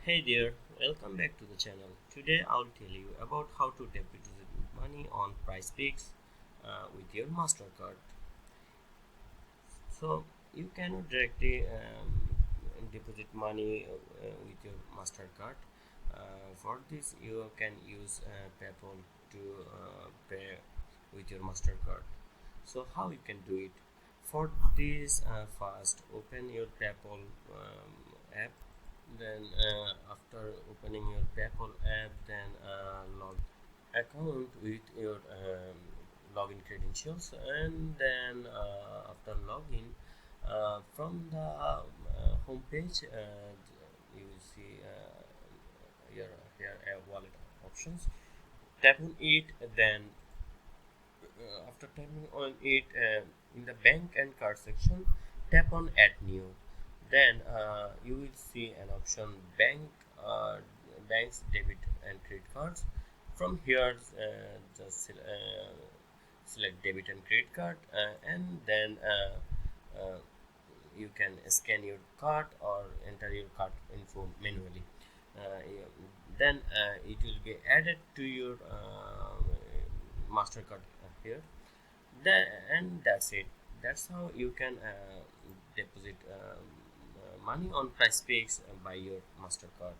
Hey there, welcome back to the channel. Today I'll tell you about how to deposit money on Prizepicks with your Mastercard. So you cannot directly deposit money with your Mastercard. For this, you can use PayPal to pay with your Mastercard. So how you can do it? For this, first open your PayPal app. Then after opening your PayPal app, then log account with your login credentials, and then after login, from the home page, you will see your here wallet options. Tap on it, then after tapping on it, in the bank and card section, tap on add new. Then you will see an option uh, banks debit and credit cards. From here, select debit and credit card, and then you can scan your card or enter your card info manually. Then it will be added to your Mastercard here. And that's it. That's how you can deposit money on Prizepicks by your Mastercard.